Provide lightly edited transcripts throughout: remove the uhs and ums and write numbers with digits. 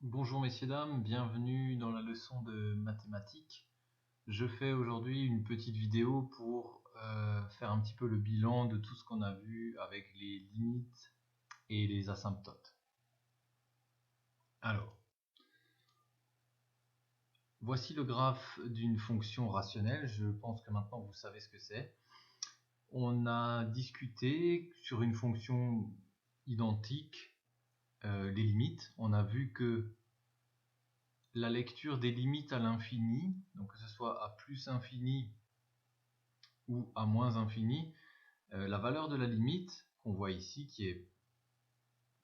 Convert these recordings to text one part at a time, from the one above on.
Bonjour messieurs dames, bienvenue dans la leçon de mathématiques. Je fais aujourd'hui une petite vidéo pour faire un petit peu le bilan de tout ce qu'on a vu avec les limites et les asymptotes. Alors, voici le graphe d'une fonction rationnelle. Je pense que maintenant vous savez ce que c'est. On a discuté sur une fonction identique les limites. On a vu que la lecture des limites à l'infini, donc que ce soit à plus infini ou à moins infini, la valeur de la limite qu'on voit ici qui est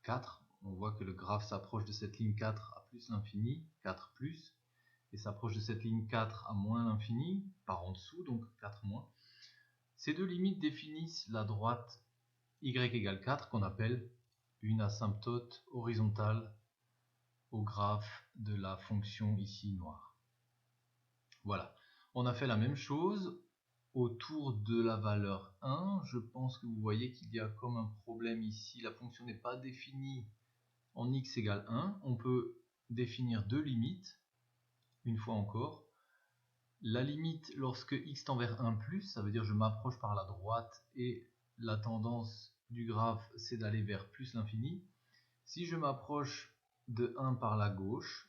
4, on voit que le graphe s'approche de cette ligne 4 à plus l'infini, 4 plus, et s'approche de cette ligne 4 à moins l'infini, par en dessous, donc 4 moins. Ces deux limites définissent la droite y égale 4 qu'on appelle une asymptote horizontale au graphe de la fonction ici noire. Voilà, on a fait la même chose autour de la valeur 1. Je pense que vous voyez qu'il y a comme un problème ici, la fonction n'est pas définie en x égale 1. On peut définir deux limites, une fois encore. La limite lorsque x tend vers 1 plus, ça veut dire je m'approche par la droite et la tendance du graphe c'est d'aller vers plus l'infini. Si je m'approche de 1 par la gauche,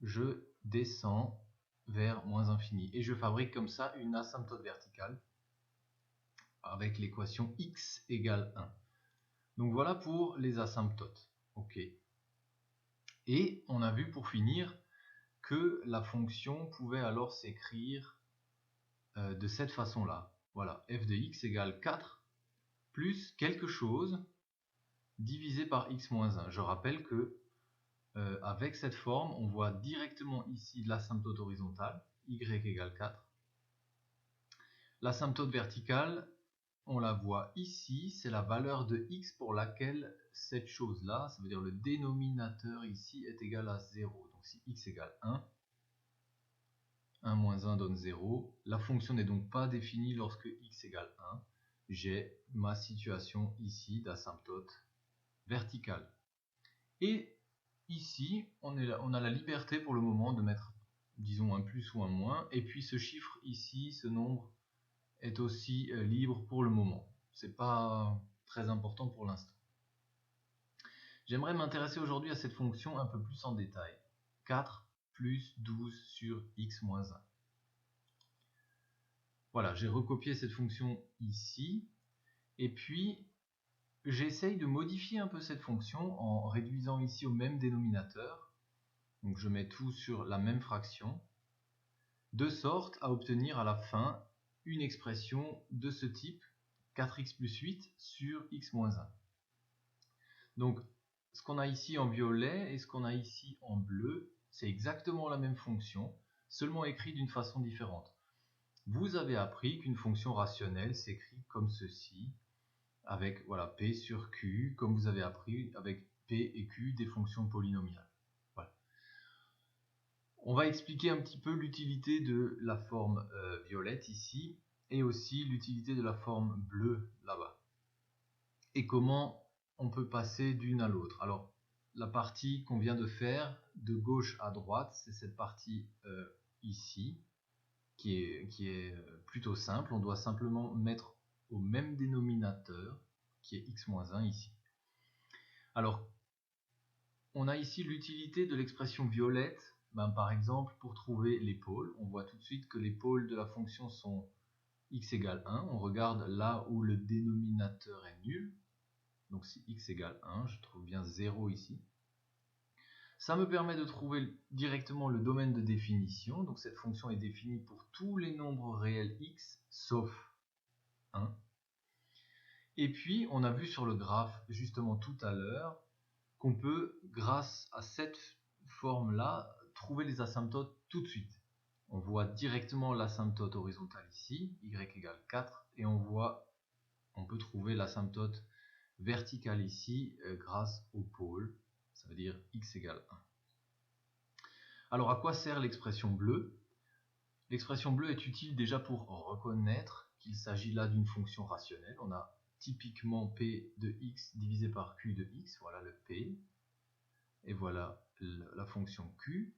je descends vers moins infini. Et je fabrique comme ça une asymptote verticale avec l'équation x égale 1. Donc voilà pour les asymptotes. Ok. Et on a vu pour finir que la fonction pouvait alors s'écrire de cette façon-là. Voilà, f de x égale 4 plus quelque chose divisé par x moins 1. Je rappelle que avec cette forme, on voit directement ici l'asymptote horizontale, y égale 4. L'asymptote verticale, on la voit ici, c'est la valeur de x pour laquelle cette chose-là, ça veut dire le dénominateur ici, est égal à 0. Donc si x égale 1, 1 moins 1 donne 0. La fonction n'est donc pas définie lorsque x égale 1. J'ai ma situation ici d'asymptote verticale. Et ici, on a la liberté pour le moment de mettre, disons, un plus ou un moins. Et puis ce chiffre ici, ce nombre, est aussi libre pour le moment. C'est pas très important pour l'instant. J'aimerais m'intéresser aujourd'hui à cette fonction un peu plus en détail. 4 plus 12 sur x moins 1. Voilà, j'ai recopié cette fonction ici. Et puis, j'essaye de modifier un peu cette fonction en réduisant ici au même dénominateur. Donc je mets tout sur la même fraction. De sorte à obtenir à la fin une expression de ce type 4x plus 8 sur x moins 1. Donc ce qu'on a ici en violet et ce qu'on a ici en bleu, c'est exactement la même fonction, seulement écrit d'une façon différente. Vous avez appris qu'une fonction rationnelle s'écrit comme ceci, avec voilà, p sur q, comme vous avez appris avec p et q des fonctions polynomiales. Voilà. On va expliquer un petit peu l'utilité de la forme violette ici, et aussi l'utilité de la forme bleue là-bas. Et comment on peut passer d'une à l'autre. Alors, la partie qu'on vient de faire, de gauche à droite, c'est cette partie ici, qui est plutôt simple. On doit simplement mettre au même dénominateur, qui est x-1 ici. Alors, on a ici l'utilité de l'expression violette, par exemple, pour trouver les pôles. On voit tout de suite que les pôles de la fonction sont x égale 1. On regarde là où le dénominateur est nul. Donc si x égale 1, je trouve bien 0 ici. Ça me permet de trouver directement le domaine de définition. Donc cette fonction est définie pour tous les nombres réels x, sauf 1. Et puis, on a vu sur le graphe, justement tout à l'heure, qu'on peut, grâce à cette forme-là, trouver les asymptotes tout de suite. On voit directement l'asymptote horizontale ici, y égale 4, et on peut trouver l'asymptote verticale ici grâce au pôle, ça veut dire x égale 1. Alors à quoi sert l'expression bleue? L'expression bleue est utile déjà pour reconnaître qu'il s'agit là d'une fonction rationnelle. On a typiquement p de x divisé par q de x, voilà le p, et voilà la fonction q.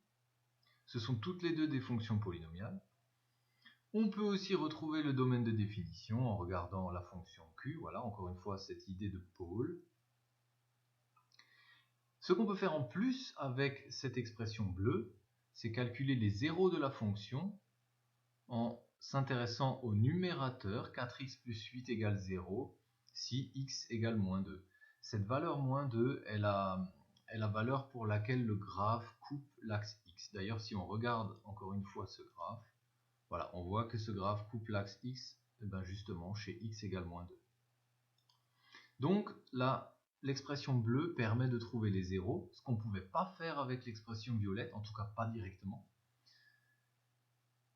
Ce sont toutes les deux des fonctions polynomiales. On peut aussi retrouver le domaine de définition en regardant la fonction q. Voilà, encore une fois, cette idée de pôle. Ce qu'on peut faire en plus avec cette expression bleue, c'est calculer les zéros de la fonction en s'intéressant au numérateur 4x plus 8 égale 0 si x égale moins 2. Cette valeur moins 2 est la valeur pour laquelle le graphe coupe l'axe x. D'ailleurs, si on regarde encore une fois ce graphe, voilà, on voit que ce graphe coupe l'axe x justement chez x égale moins 2. Donc là, l'expression bleue permet de trouver les zéros, ce qu'on ne pouvait pas faire avec l'expression violette, en tout cas pas directement.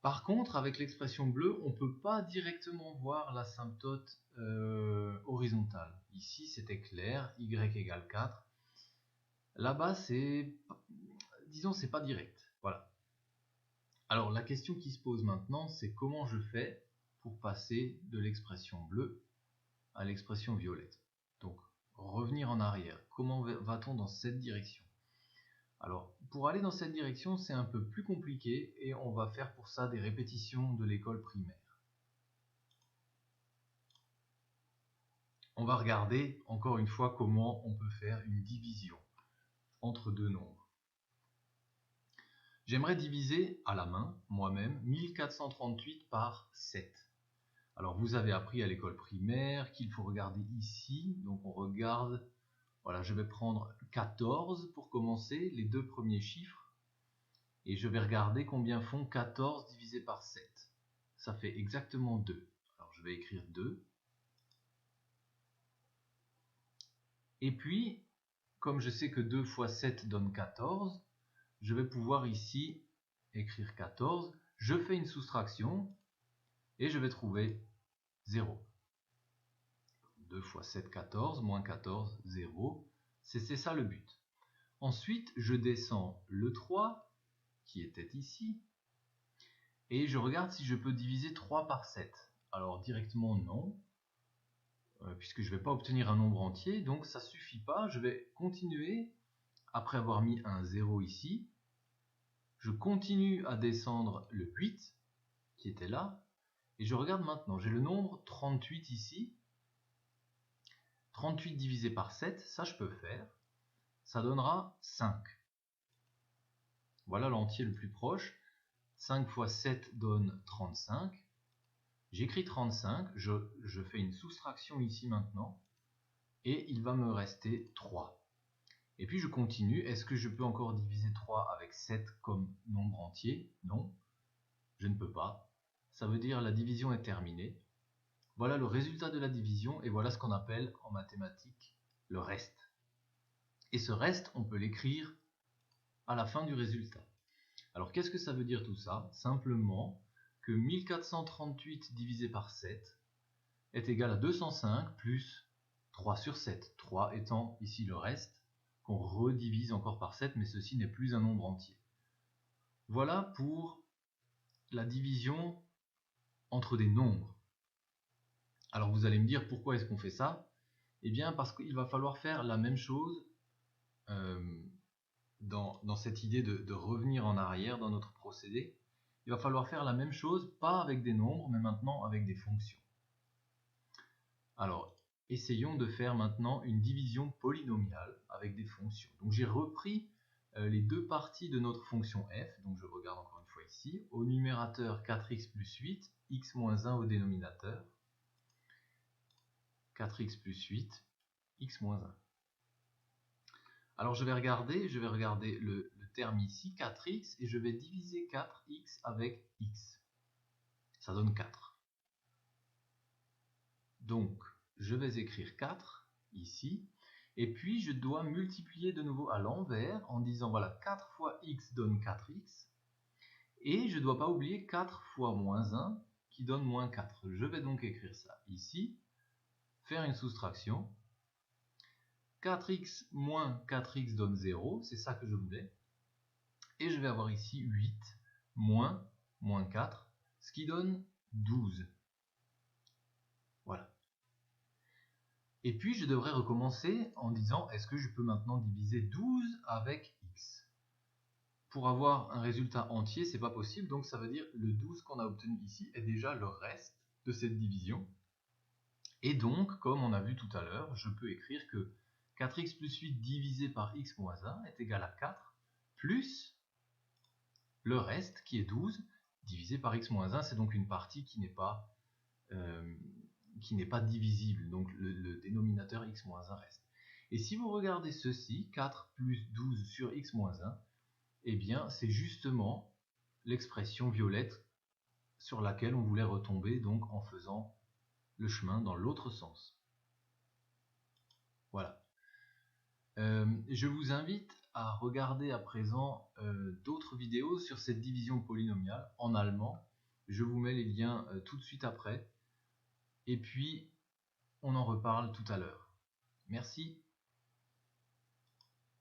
Par contre, avec l'expression bleue, on ne peut pas directement voir l'asymptote horizontale. Ici, c'était clair, y égale 4. Là-bas, disons, c'est pas direct. Voilà. Alors, la question qui se pose maintenant, c'est comment je fais pour passer de l'expression bleue à l'expression violette. Donc, revenir en arrière. Comment va-t-on dans cette direction? Alors, pour aller dans cette direction, c'est un peu plus compliqué et on va faire pour ça des répétitions de l'école primaire. On va regarder encore une fois comment on peut faire une division entre deux nombres. J'aimerais diviser à la main, moi-même, 1438 par 7. Alors, vous avez appris à l'école primaire qu'il faut regarder ici. Donc, on regarde. Voilà, je vais prendre 14 pour commencer, les deux premiers chiffres. Et je vais regarder combien font 14 divisé par 7. Ça fait exactement 2. Alors, je vais écrire 2. Et puis, comme je sais que 2 fois 7 donne 14, je vais pouvoir ici écrire 14. Je fais une soustraction et je vais trouver 0. 2 fois 7, 14, moins 14, 0. C'est ça le but. Ensuite, je descends le 3, qui était ici, et je regarde si je peux diviser 3 par 7. Alors directement non, puisque je ne vais pas obtenir un nombre entier, donc ça ne suffit pas. Je vais continuer, après avoir mis un 0 ici, je continue à descendre le 8, qui était là, et je regarde maintenant, j'ai le nombre 38 ici. 38 divisé par 7, ça je peux faire. Ça donnera 5. Voilà l'entier le plus proche. 5 fois 7 donne 35. J'écris 35, je fais une soustraction ici maintenant, et il va me rester 3. Et puis je continue. Est-ce que je peux encore diviser 3 avec 7 comme nombre entier? Non, je ne peux pas. Ça veut dire la division est terminée. Voilà le résultat de la division, et voilà ce qu'on appelle en mathématiques le reste. Et ce reste, on peut l'écrire à la fin du résultat. Alors qu'est-ce que ça veut dire tout ça? Simplement que 1438 divisé par 7 est égal à 205 plus 3 sur 7. 3 étant ici le reste, qu'on redivise encore par 7, mais ceci n'est plus un nombre entier. Voilà pour la division entre des nombres. Alors vous allez me dire pourquoi est-ce qu'on fait ça? Eh bien parce qu'il va falloir faire la même chose dans cette idée de revenir en arrière dans notre procédé. Il va falloir faire la même chose, pas avec des nombres, mais maintenant avec des fonctions. Alors, essayons de faire maintenant une division polynomiale avec des fonctions. Donc j'ai repris les deux parties de notre fonction f, donc je regarde encore une fois ici, au numérateur 4x plus 8, x moins 1 au dénominateur, 4x plus 8, x moins 1. Alors je vais regarder le terme ici, 4x, et je vais diviser 4x avec x. Ça donne 4. Donc, je vais écrire 4 ici, et puis je dois multiplier de nouveau à l'envers en disant, voilà, 4 fois x donne 4x, et je ne dois pas oublier 4 fois moins 1 qui donne moins 4. Je vais donc écrire ça ici, faire une soustraction. 4x moins 4x donne 0, c'est ça que je voulais. Et je vais avoir ici 8 moins 4, ce qui donne 12. Voilà. Et puis je devrais recommencer en disant, est-ce que je peux maintenant diviser 12 avec x? pour avoir un résultat entier, c'est pas possible, donc ça veut dire le 12 qu'on a obtenu ici est déjà le reste de cette division. Et donc, comme on a vu tout à l'heure, je peux écrire que 4x plus 8 divisé par x moins 1 est égal à 4 plus le reste qui est 12 divisé par x moins 1, c'est donc une partie qui n'est pas divisible, donc le dénominateur x moins 1 reste. Et si vous regardez ceci, 4 plus 12 sur x moins 1, eh bien c'est justement l'expression violette sur laquelle on voulait retomber, donc en faisant le chemin dans l'autre sens. Voilà. Je vous invite à regarder à présent d'autres vidéos sur cette division polynomiale en allemand. Je vous mets les liens tout de suite après. Et puis, on en reparle tout à l'heure. Merci.